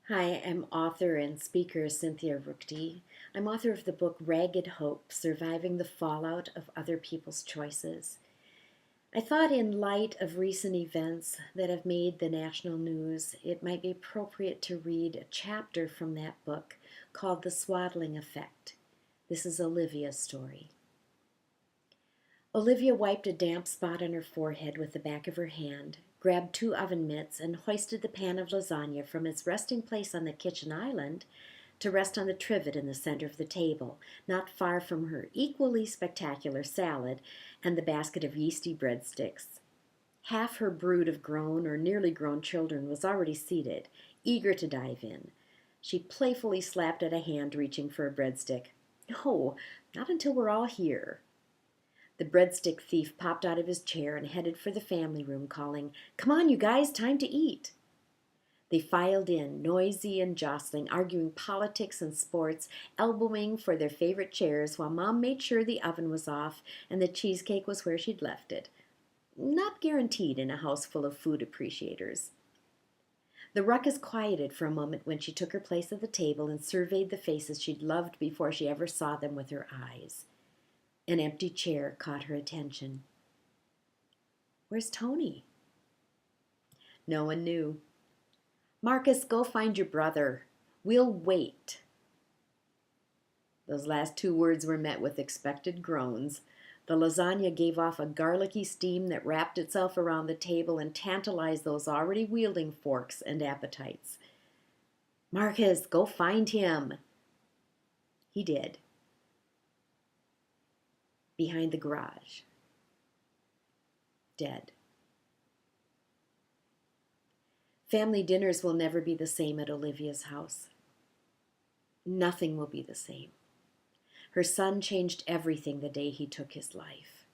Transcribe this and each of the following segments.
Hi, I'm author and speaker Cynthia Rookde. I'm author of the book Ragged Hope, Surviving the Fallout of Other People's Choices. I thought in light of recent events that have made the national news, it might be appropriate to read a chapter from that book called The Swaddling Effect. This is Olivia's story. Olivia wiped a damp spot on her forehead with the back of her hand, grabbed 2 oven mitts, and hoisted the pan of lasagna from its resting place on the kitchen island to rest on the trivet in the center of the table, not far from her equally spectacular salad and the basket of yeasty breadsticks. Half her brood of grown or nearly grown children was already seated, eager to dive in. She playfully slapped at a hand reaching for a breadstick. "No, not until we're all here." The breadstick thief popped out of his chair and headed for the family room, calling, "Come on, you guys, time to eat." They filed in, noisy and jostling, arguing politics and sports, elbowing for their favorite chairs while Mom made sure the oven was off and the cheesecake was where she'd left it. Not guaranteed in a house full of food appreciators. The ruckus quieted for a moment when she took her place at the table and surveyed the faces she'd loved before she ever saw them with her eyes. An empty chair caught her attention. "Where's Tony?" No one knew. "Marcus, go find your brother. We'll wait." Those last 2 words were met with expected groans. The lasagna gave off a garlicky steam that wrapped itself around the table and tantalized those already wielding forks and appetites. "Marcus, go find him." He did. Behind the garage. Dead. Family dinners will never be the same at Olivia's house. Nothing will be the same. Her son changed everything the day he took his life.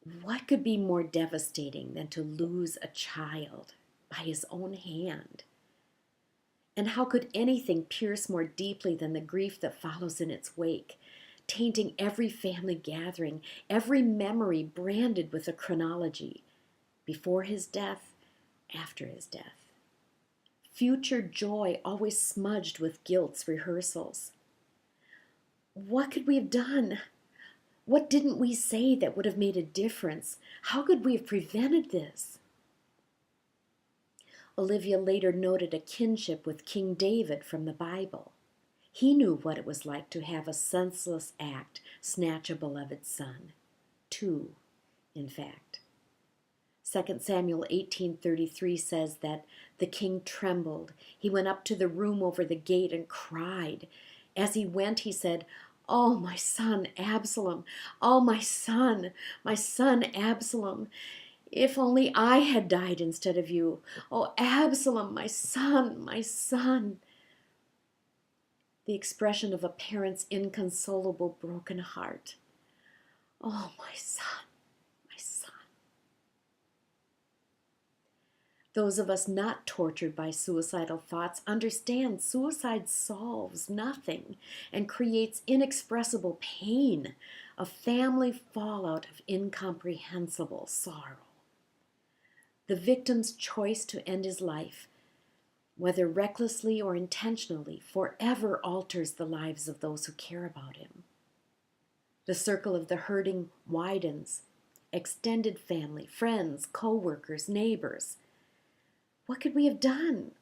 What could be more devastating than to lose a child by his own hand? And how could anything pierce more deeply than the grief that follows in its wake, tainting every family gathering, every memory branded with a chronology, before his death, after his death? Future joy always smudged with guilt's rehearsals. What could we have done? What didn't we say that would have made a difference? How could we have prevented this? Olivia later noted a kinship with King David from the Bible. He knew what it was like to have a senseless act snatch a beloved son. 2, in fact. 2 Samuel 18:33 says that the king trembled. He went up to the room over the gate and cried. As he went, he said, "Oh, my son Absalom! Oh, my son Absalom! If only I had died instead of you! Oh, Absalom, my son, my son!" The expression of a parent's inconsolable broken heart. "Oh, my son, my son." Those of us not tortured by suicidal thoughts understand suicide solves nothing and creates inexpressible pain, a family fallout of incomprehensible sorrow. The victim's choice to end his life, whether recklessly or intentionally, forever alters the lives of those who care about him. The circle of the hurting widens. Extended family, friends, co-workers, neighbors. What could we have done?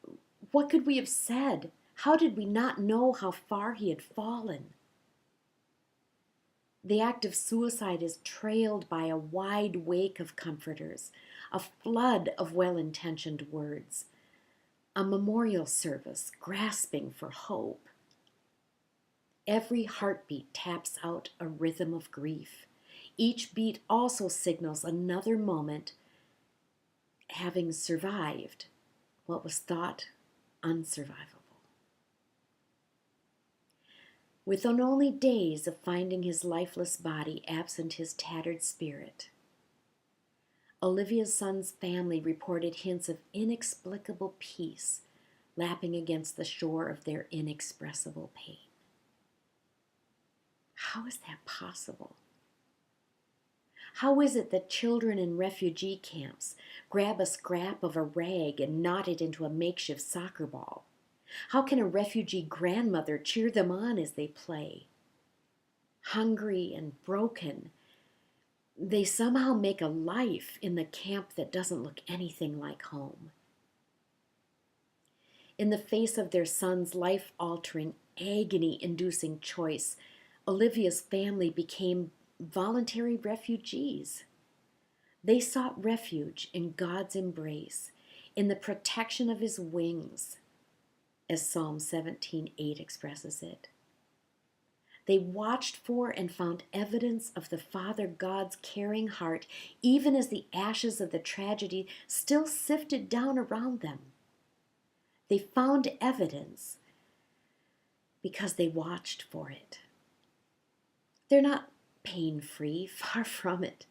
What could we have said? How did we not know how far he had fallen? The act of suicide is trailed by a wide wake of comforters, a flood of well-intentioned words, a memorial service grasping for hope. Every heartbeat taps out a rhythm of grief. Each beat also signals another moment having survived what was thought unsurvivable. Within only days of finding his lifeless body absent his tattered spirit, Olivia's son's family reported hints of inexplicable peace lapping against the shore of their inexpressible pain. How is that possible? How is it that children in refugee camps grab a scrap of a rag and knot it into a makeshift soccer ball? How can a refugee grandmother cheer them on as they play? Hungry and broken, they somehow make a life in the camp that doesn't look anything like home. In the face of their son's life-altering, agony-inducing choice, Olivia's family became voluntary refugees. They sought refuge in God's embrace, in the protection of his wings, as Psalm 17:8 expresses it. They watched for and found evidence of the Father God's caring heart, even as the ashes of the tragedy still sifted down around them. They found evidence because they watched for it. They're not pain-free, far from it.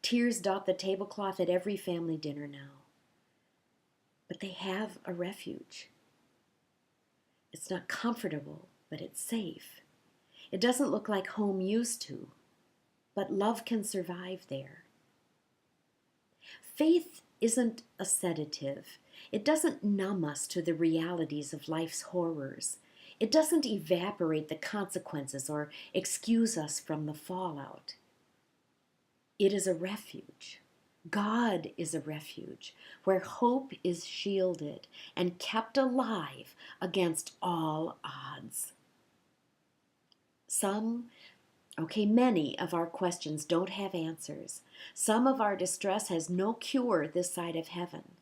Tears dot the tablecloth at every family dinner now. But they have a refuge. It's not comfortable, but it's safe. It doesn't look like home used to, but love can survive there. Faith isn't a sedative. It doesn't numb us to the realities of life's horrors. It doesn't evaporate the consequences or excuse us from the fallout. It is a refuge. God is a refuge where hope is shielded and kept alive against all odds. Many of our questions don't have answers. Some of our distress has no cure this side of heaven.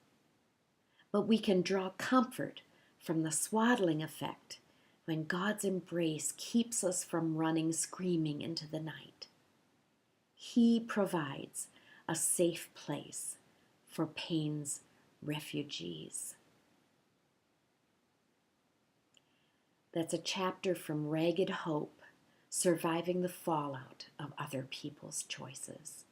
But we can draw comfort from the swaddling effect when God's embrace keeps us from running screaming into the night. He provides a safe place for pain's refugees. That's a chapter from Ragged Hope, Surviving the Fallout of Other People's Choices.